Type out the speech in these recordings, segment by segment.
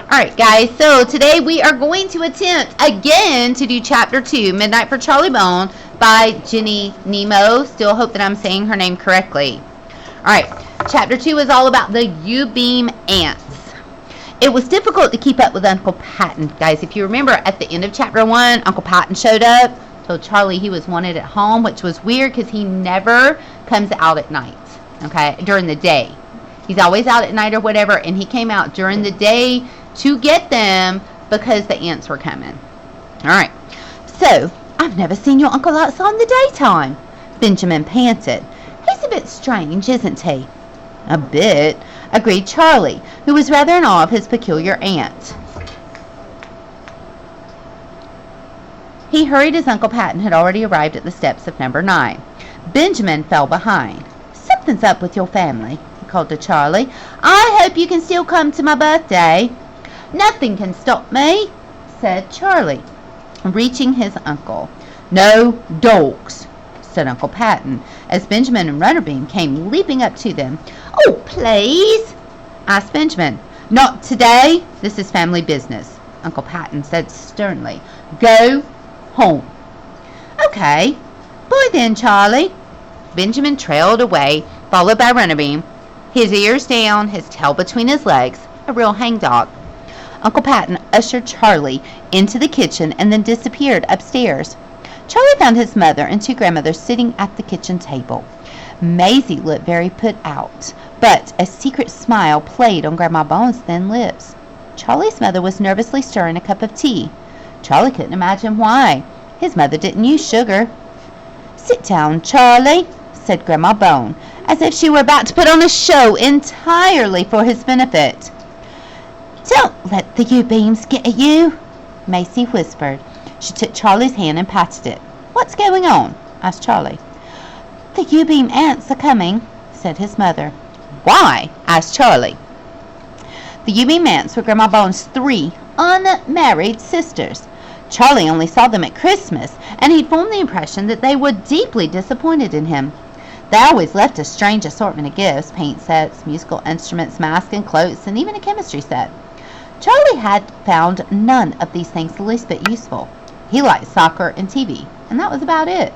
Alright guys, so today we are going to attempt again to do chapter 2, Midnight for Charlie Bone by Jenny Nemo. Still hope that I'm saying her name correctly. Alright, chapter 2 is all about the Yewbeam ants. It was difficult to keep up with Uncle Patton. Guys, if you remember at the end of chapter 1, Uncle Patton showed up, told Charlie he was wanted at home, which was weird because he never comes out at night, okay, during the day. He's always out at night or whatever, and he came out during the day to get them because the ants were coming. Alright, so, I've never seen your uncle outside in the daytime, Benjamin panted. He's a bit strange, isn't he? A bit, agreed Charlie, who was rather in awe of his peculiar aunt. He hurried as Uncle Patton had already arrived at the steps of number 9. Benjamin fell behind. Something's up with your family, he called to Charlie. I hope you can still come to my birthday. Nothing can stop me, said Charlie, reaching his uncle. No dogs, said Uncle Patton, as Benjamin and Runnerbeam came leaping up to them. Oh, please, asked Benjamin. Not today. This is family business, Uncle Patton said sternly. Go home. Okay. Boy then, Charlie. Benjamin trailed away, followed by Runnerbeam, his ears down, his tail between his legs, a real hangdog. Uncle Patton ushered Charlie into the kitchen and then disappeared upstairs. Charlie found his mother and 2 grandmothers sitting at the kitchen table. Maisie looked very put out, but a secret smile played on Grandma Bone's thin lips. Charlie's mother was nervously stirring a cup of tea. Charlie couldn't imagine why. His mother didn't use sugar. Sit down, Charlie, said Grandma Bone, as if she were about to put on a show entirely for his benefit. Don't let the Yewbeams get at you, Maisie whispered. She took Charlie's hand and patted it. What's going on? Asked Charlie. The Yewbeam ants are coming, said his mother. Why? Asked Charlie. The Yewbeam ants were Grandma Bone's 3 unmarried sisters. Charlie only saw them at Christmas, and he'd formed the impression that they were deeply disappointed in him. They always left a strange assortment of gifts, paint sets, musical instruments, masks and cloaks, and even a chemistry set. Charlie had found none of these things the least bit useful. He liked soccer and TV, and that was about it.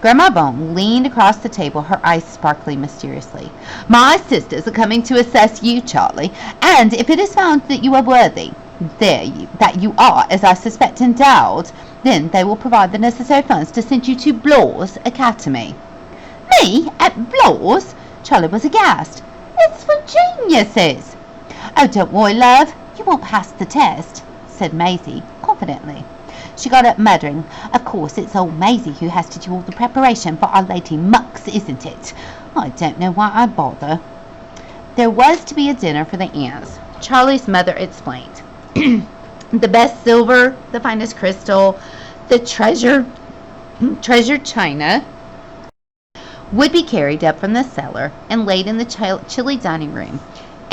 Grandma Bone leaned across the table, her eyes sparkling mysteriously. My sisters are coming to assess you, Charlie, and if it is found that you are worthy, that you are, as I suspect, endowed, then they will provide the necessary funds to send you to Blaw's Academy. Me? At Blaw's? Charlie was aghast. It's for geniuses. Oh, don't worry, love. You won't pass the test, said Maisie confidently. She got up muttering, Of course, it's old Maisie who has to do all the preparation for our Lady Mucks, isn't it? I don't know why I bother. There was to be a dinner for the aunts, Charlie's mother explained. The best silver, the finest crystal, the treasured china would be carried up from the cellar and laid in the chilly dining room,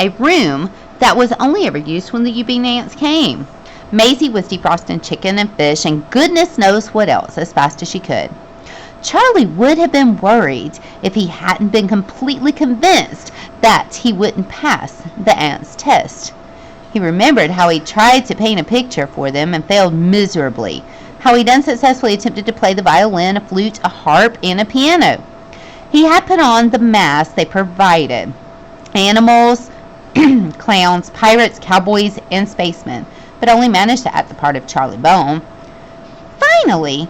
a room that was only ever used when the Yewbeam ants came. Maisie was defrosting chicken and fish and goodness knows what else as fast as she could. Charlie would have been worried if he hadn't been completely convinced that he wouldn't pass the ants' test. He remembered how he tried to paint a picture for them and failed miserably, how he'd unsuccessfully attempted to play the violin, a flute, a harp, and a piano. He had put on the masks they provided. Animals, clowns, pirates, cowboys, and spacemen, but only managed to act the part of Charlie Bone. Finally,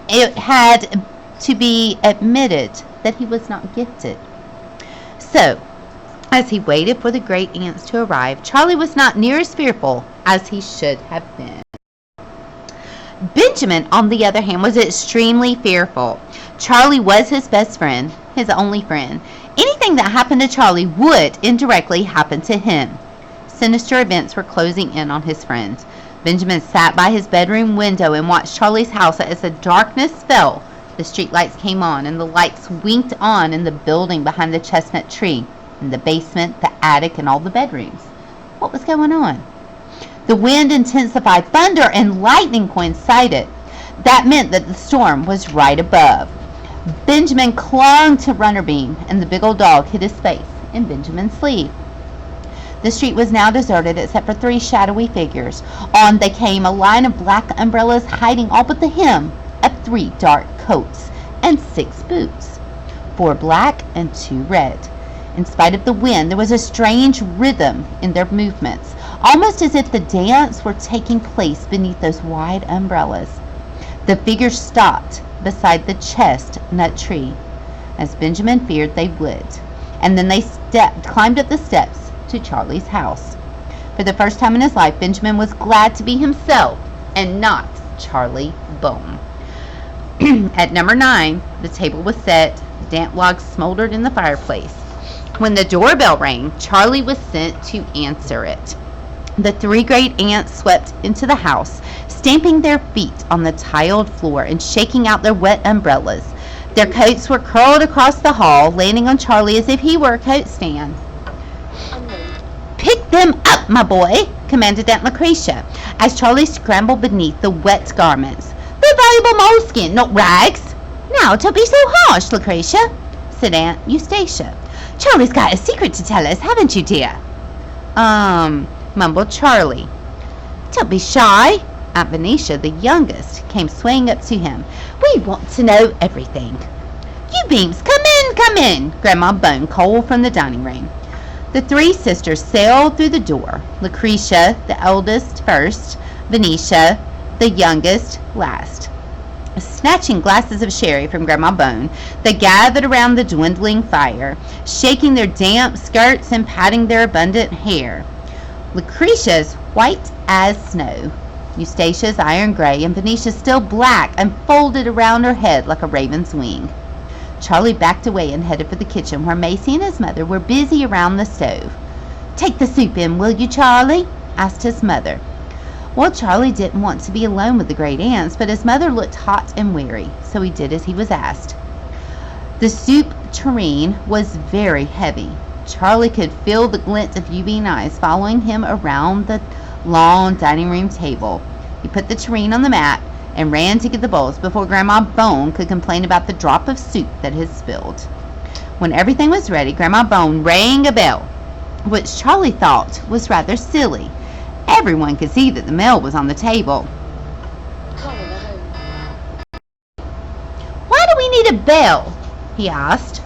it had to be admitted that he was not gifted. So, as he waited for the great ants to arrive, Charlie was not near as fearful as he should have been. Benjamin, on the other hand, was extremely fearful. Charlie was his best friend, his only friend. Anything that happened to Charlie would indirectly happen to him. Sinister events were closing in on his friends. Benjamin sat by his bedroom window and watched Charlie's house as the darkness fell. The street lights came on, and the lights winked on in the building behind the chestnut tree, in the basement, the attic, and all the bedrooms. What was going on? The wind intensified. Thunder and lightning coincided. That meant that the storm was right above. Benjamin clung to Runnerbeam, and the big old dog hid his face in Benjamin's sleeve. The street was now deserted except for 3 shadowy figures. On they came, a line of black umbrellas hiding all but the hem of 3 dark coats and 6 boots, 4 black and 2 red. In spite of the wind, there was a strange rhythm in their movements, almost as if the dance were taking place beneath those wide umbrellas. The figures stopped beside the chestnut tree, as Benjamin feared they would, and then they climbed up the steps to Charlie's house. For the first time in his life, Benjamin was glad to be himself and not Charlie Bone. At number 9, the table was set, damp logs smoldered in the fireplace. When the doorbell rang, Charlie was sent to answer it. The 3 great aunts swept into the house, stamping their feet on the tiled floor and shaking out their wet umbrellas. Their coats were curled across the hall, landing on Charlie as if he were a coat stand. "Pick them up, my boy," commanded Aunt Lucretia, as Charlie scrambled beneath the wet garments. "They're valuable moleskin, not rags." "Now, don't be so harsh, Lucretia," said Aunt Eustacia. "Charlie's got a secret to tell us, haven't you, dear?" Mumbled Charlie. "Don't be shy." Aunt Venetia, the youngest, came swaying up to him. "We want to know everything." "Yewbeams, come in," Grandma Bone called from the dining room. The 3 sisters sailed through the door, Lucretia, the eldest, first, Venetia, the youngest, last. Snatching glasses of sherry from Grandma Bone, they gathered around the dwindling fire, shaking their damp skirts and patting their abundant hair. Lucretia's white as snow, Eustatia's iron gray, and Venetia's still black and folded around her head like a raven's wing. Charlie backed away and headed for the kitchen, where Macy and his mother were busy around the stove. "Take the soup in, will you, Charlie?" asked his mother. Well, Charlie didn't want to be alone with the great aunts, but his mother looked hot and weary, so he did as he was asked. The soup tureen was very heavy. Charlie could feel the glint of Yewbeam eyes following him around the long dining room table. He put the tureen on the mat and ran to get the bowls before Grandma Bone could complain about the drop of soup that had spilled. When everything was ready, Grandma Bone rang a bell, which Charlie thought was rather silly. Everyone could see that the mail was on the table. "Why do we need a bell?" he asked.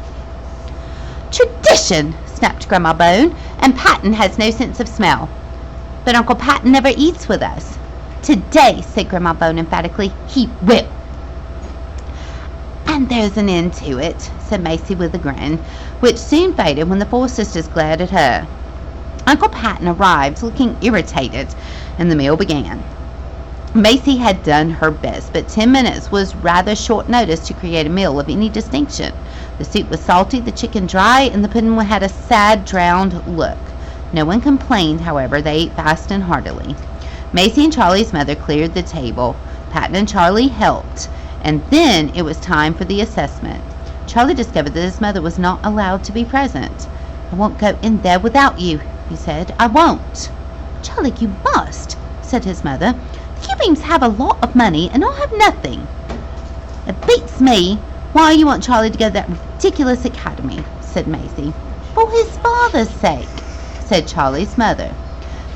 "Tradition," snapped Grandma Bone, "and Patton has no sense of smell." "But Uncle Patton never eats with us." "Today," said Grandma Bone emphatically, "he will." "And there's an end to it," said Macy with a grin, which soon faded when the 4 sisters glared at her. Uncle Patton arrived looking irritated, and the meal began. Macy had done her best, but 10 minutes was rather short notice to create a meal of any distinction. The soup was salty, the chicken dry, and the pudding had a sad, drowned look. No one complained, however. They ate fast and heartily. Macy and Charlie's mother cleared the table. Patton and Charlie helped, and then it was time for the assessment. Charlie discovered that his mother was not allowed to be present. "I won't go in there without you," he said. "I won't." "Charlie, you must," said his mother. "The Yewbeams have a lot of money, and I'll have nothing." "It beats me why you want Charlie to go to that ridiculous academy," said Macy. "For his father's sake," said Charlie's mother.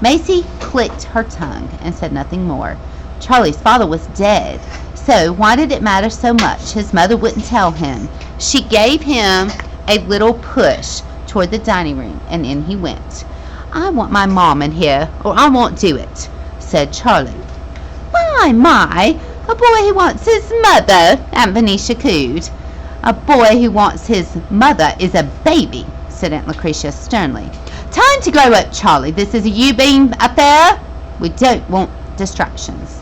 Macy clicked her tongue and said nothing more. Charlie's father was dead, so why did it matter so much? His mother wouldn't tell him. She gave him a little push toward the dining room, and in he went. "I want my mom in here, or I won't do it," said Charlie. My, a boy who wants his mother," Aunt Venetia cooed. "A boy who wants his mother is a baby," said Aunt Lucretia sternly. "Time to grow up, Charlie. This is a Yewbeam affair. We don't want distractions."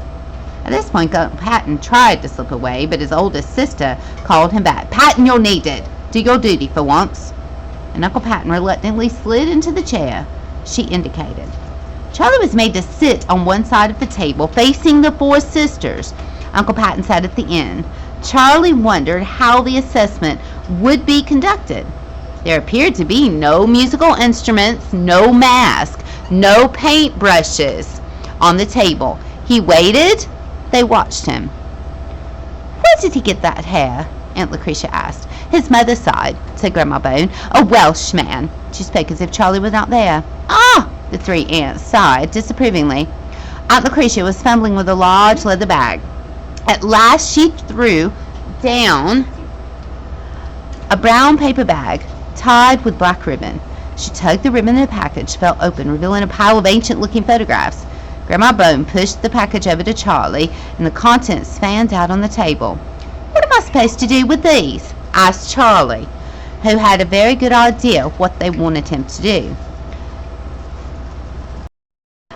At this point, Uncle Patton tried to slip away, but his oldest sister called him back. "Patton, you're needed. Do your duty for once." And Uncle Patton reluctantly slid into the chair she indicated. Charlie was made to sit on one side of the table, facing the 4 sisters. Uncle Patton sat at the end. Charlie wondered how the assessment would be conducted. There appeared to be no musical instruments, no mask, no paintbrushes on the table. He waited. They watched him. "Where did he get that hair?" Aunt Lucretia asked. "His mother sighed," said Grandma Bone. "A Welsh man. She spoke as if Charlie was not there. Ah! The three aunts sighed disapprovingly. Aunt Lucretia was fumbling with a large leather bag. At last she threw down a brown paper bag tied with black ribbon. She tugged the ribbon in the package, fell open, revealing a pile of ancient-looking photographs. Grandma Bone pushed the package over to Charlie, and the contents fanned out on the table. "What am I supposed to do with these?" asked Charlie, who had a very good idea of what they wanted him to do.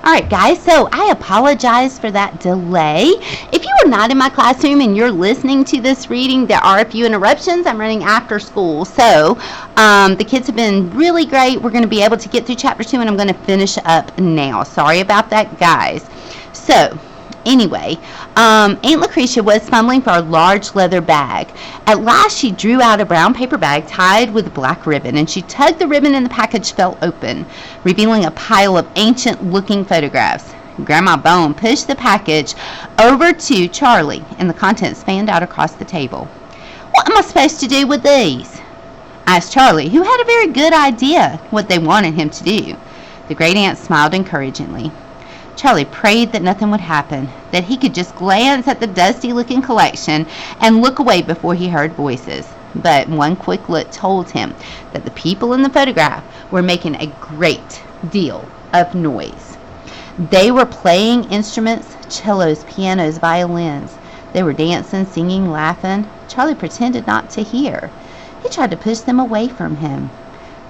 Alright guys, so I apologize for that delay. If you are not in my classroom and you're listening to this reading, there are a few interruptions. I'm running after school. So the kids have been really great. We're going to be able to get through chapter 2 and I'm going to finish up now. Sorry about that, guys. So anyway, Aunt Lucretia was fumbling for a large leather bag. At last she drew out a brown paper bag tied with black ribbon, and she tugged the ribbon and the package fell open, revealing a pile of ancient-looking photographs. Grandma Bone pushed the package over to Charlie, and the contents fanned out across the table. "What am I supposed to do with these?" asked Charlie, who had a very good idea what they wanted him to do. The great aunt smiled encouragingly. Charlie prayed that nothing would happen, that he could just glance at the dusty-looking collection and look away before he heard voices. But one quick look told him that the people in the photograph were making a great deal of noise. They were playing instruments, cellos, pianos, violins. They were dancing, singing, laughing. Charlie pretended not to hear. He tried to push them away from him.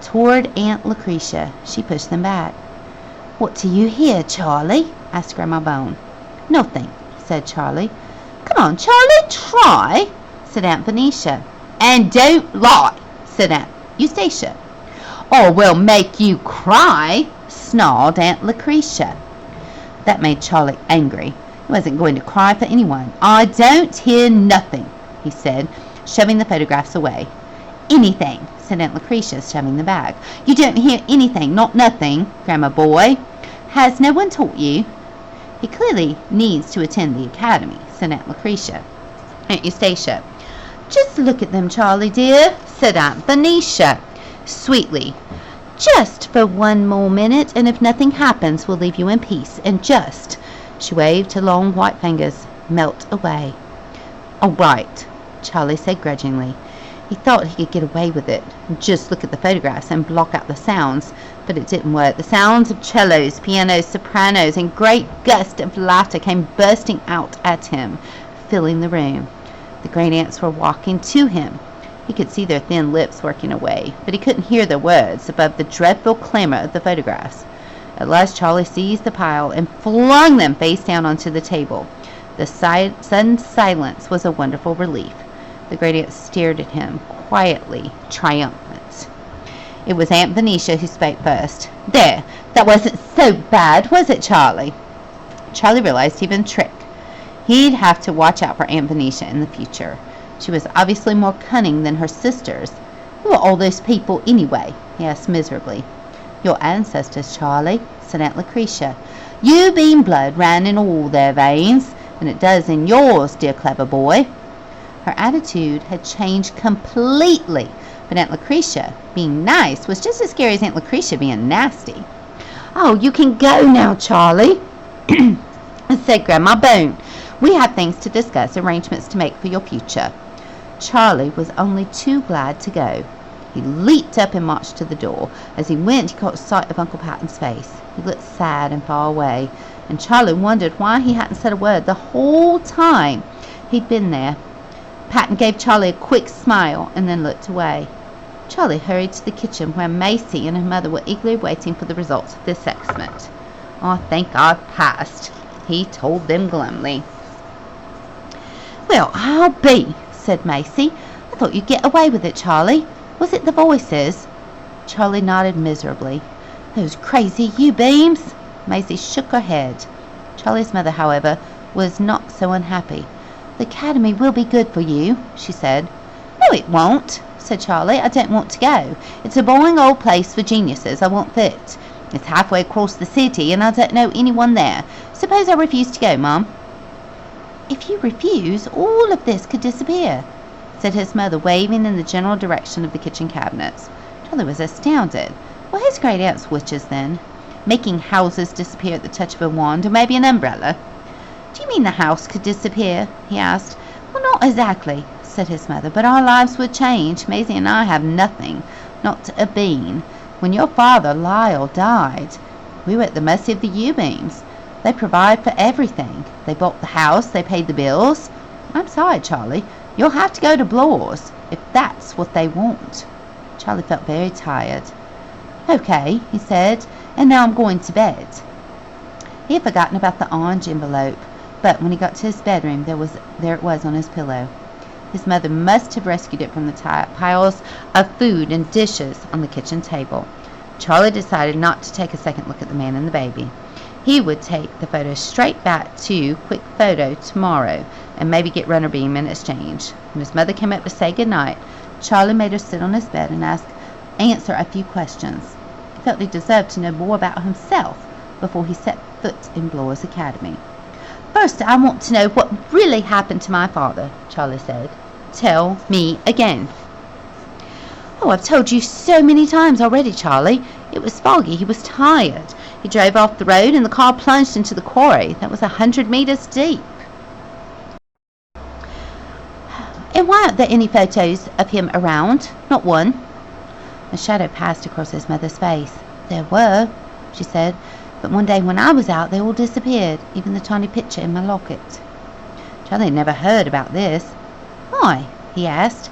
Toward Aunt Lucretia, she pushed them back. "What do you hear, Charlie?" asked Grandma Bone. "Nothing," said Charlie. "Come on, Charlie, try," said Aunt Venetia. "And don't lie," said Aunt Eustacia. "Or we'll make you cry," snarled Aunt Lucretia. That made Charlie angry. He wasn't going to cry for anyone. "I don't hear nothing," he said, shoving the photographs away. "Anything," said Aunt Lucretia, shoving the bag. "You don't hear anything, not nothing, Grandma boy. Has no one taught you?" "He clearly needs to attend the academy," said Aunt Lucretia. Aunt Eustacia. "Just look at them, Charlie dear," said Aunt Venetia sweetly. "Just for one more minute, and if nothing happens, we'll leave you in peace. And just," she waved her long white fingers, "melt away." "All right," Charlie said grudgingly. He thought he could get away with it, just look at the photographs and block out the sounds, but it didn't work. The sounds of cellos, pianos, sopranos, and great gusts of laughter came bursting out at him, filling the room. The great aunts were walking to him. He could see their thin lips working away, but he couldn't hear their words above the dreadful clamor of the photographs. At last Charlie seized the pile and flung them face down onto the table. The sudden silence was a wonderful relief. The great aunt stared at him, quietly triumphant. It was Aunt Venetia who spoke first. "There, that wasn't so bad, was it, Charlie?" Charlie realized he'd been tricked. He'd have to watch out for Aunt Venetia in the future. She was obviously more cunning than her sisters. "Who are all those people, anyway?" he asked miserably. "Your ancestors, Charlie," said Aunt Lucretia. "Yewbeam blood ran in all their veins, and it does in yours, dear clever boy." Her attitude had changed completely, but Aunt Lucretia, being nice, was just as scary as Aunt Lucretia being nasty. "Oh, you can go now, Charlie," said Grandma Bone. "We have things to discuss, arrangements to make for your future." Charlie was only too glad to go. He leaped up and marched to the door. As he went, he caught sight of Uncle Patton's face. He looked sad and far away, and Charlie wondered why he hadn't said a word the whole time he'd been there. Patton gave Charlie a quick smile and then looked away. Charlie hurried to the kitchen where Macy and her mother were eagerly waiting for the results of the assessment. "I think I've passed," he told them glumly. "Well, I'll be," said Macy. "I thought you'd get away with it, Charlie. Was it the voices?" Charlie nodded miserably. "Those crazy Yewbeams." Macy shook her head. Charlie's mother, however, was not so unhappy. "The academy will be good for you," she said. "No, it won't," said Charlie. "I don't want to go. It's a boring old place for geniuses. I won't fit. It's halfway across the city, and I don't know anyone there. Suppose I refuse to go, Mum?" "If you refuse, all of this could disappear," said his mother, waving in the general direction of the kitchen cabinets. Charlie was astounded. Well, his great-aunt's witches, then, making houses disappear at the touch of a wand, or maybe an umbrella. Do you mean the house could disappear? He asked. Well, not exactly, said his mother, but our lives would change. Maisie and I have nothing, not a bean. When your father, Lyle, died, we were at the mercy of the Yewbeams. They provide for everything. They bought the house, they paid the bills. I'm sorry, Charlie, you'll have to go to Bloor's, if that's what they want. Charlie felt very tired. Okay, he said, and now I'm going to bed. He had forgotten about the orange envelope, but when he got to his bedroom, there it was on his pillow. His mother must have rescued it from the piles of food and dishes on the kitchen table. Charlie decided not to take a second look at the man and the baby. He would take the photo straight back to Quick Photo tomorrow and maybe get Yewbeam in exchange. When his mother came up to say goodnight, Charlie made her sit on his bed and answer a few questions. He felt he deserved to know more about himself before he set foot in Bloor's Academy. First, I want to know what really happened to my father, Charlie said. Tell me again. Oh, I've told you so many times already, Charlie. It was foggy. He was tired. He drove off the road and the car plunged into the quarry. That was 100 meters deep. And why aren't there any photos of him around? Not one. A shadow passed across his mother's face. There were, she said, but one day when I was out, they all disappeared, even the tiny picture in my locket. Charlie had never heard about this. Why? He asked.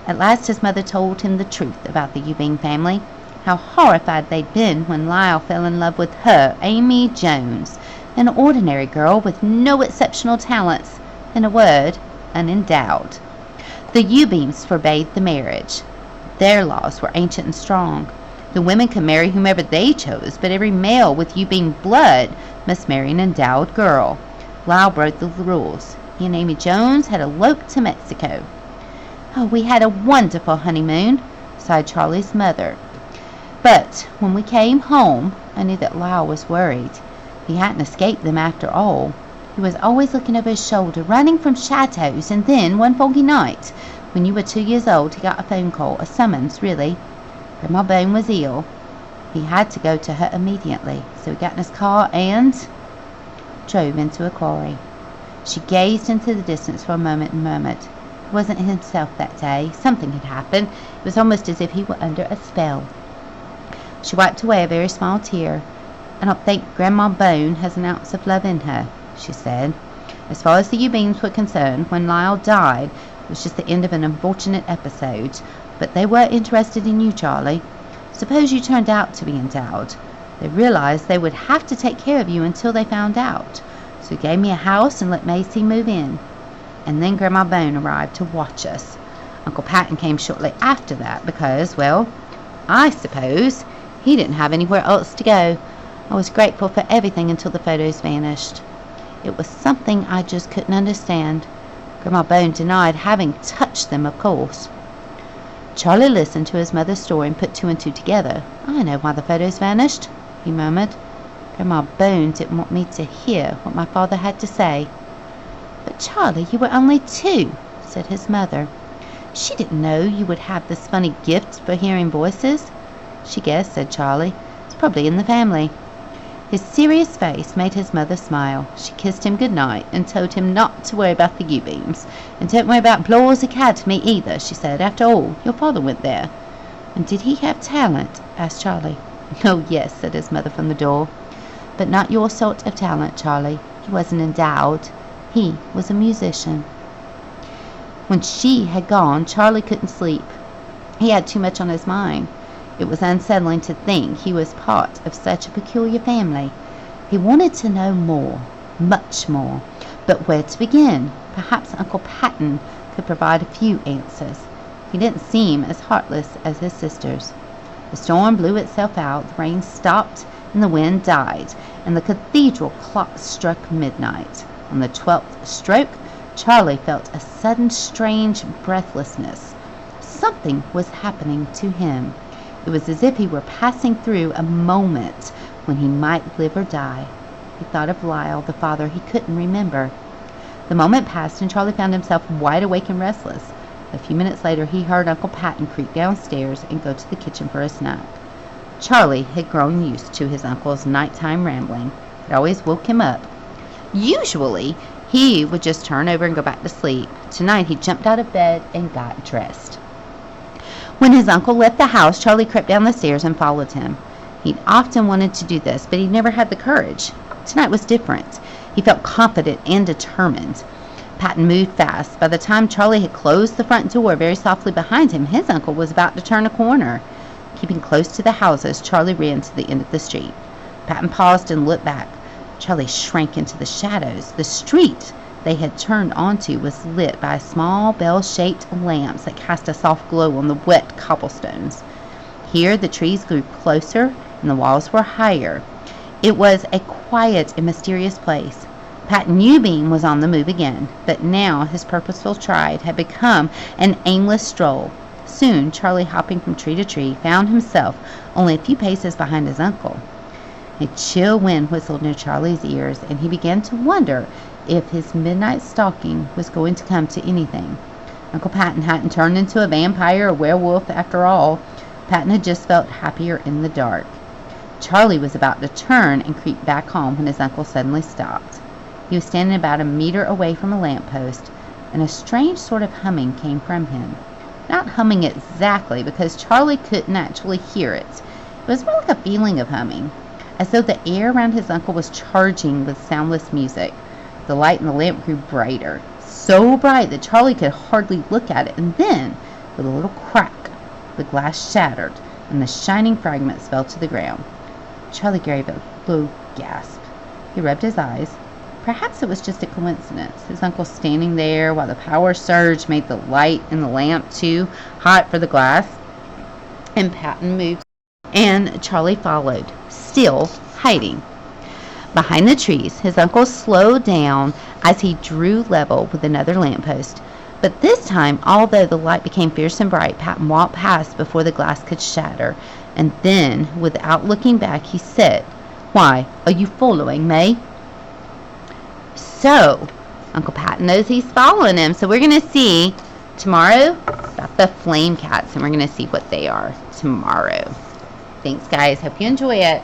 At last his mother told him the truth about the Yewbeam family, how horrified they'd been when Lyle fell in love with her, Amy Jones, an ordinary girl with no exceptional talents, in a word, unendowed. The Yewbeams forbade the marriage. Their laws were ancient and strong. The women could marry whomever they chose, but every male with Yewbeam blood must marry an endowed girl. Lyle broke the rules. He and Amy Jones had eloped to Mexico. Oh, we had a wonderful honeymoon, sighed Charlie's mother. But when we came home, I knew that Lyle was worried. He hadn't escaped them after all. He was always looking over his shoulder, running from chateaus, and then, one foggy night, when you were 2 years old, he got a phone call, a summons, really. Grandma Bone was ill. He had to go to her immediately, so he got in his car and drove into a quarry. She gazed into the distance for a moment and murmured. He wasn't himself that day. Something had happened. It was almost as if he were under a spell. She wiped away a very small tear. I don't think Grandma Bone has an ounce of love in her, she said. As far as the Yewbeams were concerned, when Lyle died, it was just the end of an unfortunate episode. But they were interested in you, Charlie. Suppose you turned out to be endowed. They realized they would have to take care of you until they found out. So gave me a house and let Macy move in. And then Grandma Bone arrived to watch us. Uncle Patton came shortly after that because, well, I suppose he didn't have anywhere else to go. I was grateful for everything until the photos vanished. It was something I just couldn't understand. Grandma Bone denied having touched them, of course. Charlie listened to his mother's story and put two and two together. I know why the photos vanished, he murmured. Grandma Bone didn't want me to hear what my father had to say. But Charlie, you were only 2, said his mother. She didn't know you would have this funny gift for hearing voices. She guessed, said Charlie. It's probably in the family. His serious face made his mother smile. She kissed him good night and told him not to worry about the Yewbeams. And don't worry about Bloor's Academy either, she said. After all, your father went there. And did he have talent? Asked Charlie. Oh, yes, said his mother from the door. But not your sort of talent, Charlie. He wasn't endowed. He was a musician. When she had gone, Charlie couldn't sleep. He had too much on his mind. It was unsettling to think he was part of such a peculiar family. He wanted to know more, much more. But where to begin? Perhaps Uncle Patton could provide a few answers. He didn't seem as heartless as his sisters. The storm blew itself out, the rain stopped, and the wind died, and the cathedral clock struck midnight. On the 12th stroke, Charlie felt a sudden strange breathlessness. Something was happening to him. It was as if he were passing through a moment when he might live or die. He thought of Lyle, the father he couldn't remember. The moment passed and Charlie found himself wide awake and restless. A few minutes later he heard Uncle Patton creep downstairs and go to the kitchen for a snack. Charlie had grown used to his uncle's nighttime rambling. It always woke him up. Usually, he would just turn over and go back to sleep. Tonight, he jumped out of bed and got dressed. When his uncle left the house, Charlie crept down the stairs and followed him. He'd often wanted to do this, but he'd never had the courage. Tonight was different. He felt confident and determined. Patton moved fast. By the time Charlie had closed the front door very softly behind him, his uncle was about to turn a corner. Keeping close to the houses, Charlie ran to the end of the street. Patton paused and looked back. Charlie shrank into the shadows. The street they had turned onto was lit by small bell-shaped lamps that cast a soft glow on the wet cobblestones. Here the trees grew closer and the walls were higher. It was a quiet and mysterious place. Patton Yewbeam was on the move again, but now his purposeful stride had become an aimless stroll. Soon, Charlie, hopping from tree to tree, found himself only a few paces behind his uncle. A chill wind whistled near Charlie's ears, and he began to wonder if his midnight stalking was going to come to anything. Uncle Patton hadn't turned into a vampire or werewolf after all. Patton had just felt happier in the dark. Charlie was about to turn and creep back home when his uncle suddenly stopped. He was standing about a meter away from a lamppost, and a strange sort of humming came from him. Not humming exactly, because Charlie couldn't actually hear it. It was more like a feeling of humming, as though the air around his uncle was charging with soundless music. The light in the lamp grew brighter, so bright that Charlie could hardly look at it, and then, with a little crack, the glass shattered, and the shining fragments fell to the ground. Charlie gave a low gasp. He rubbed his eyes. Perhaps it was just a coincidence, his uncle standing there while the power surge made the light in the lamp too hot for the glass. And Patton moved, and Charlie followed, still hiding. Behind the trees, his uncle slowed down as he drew level with another lamppost. But this time, although the light became fierce and bright, Patton walked past before the glass could shatter. And then, without looking back, he said, "Why, are you following me?" So, Uncle Patton knows he's following him. So we're going to see tomorrow about the flame cats, and we're going to see what they are tomorrow. Thanks, guys. Hope you enjoy it.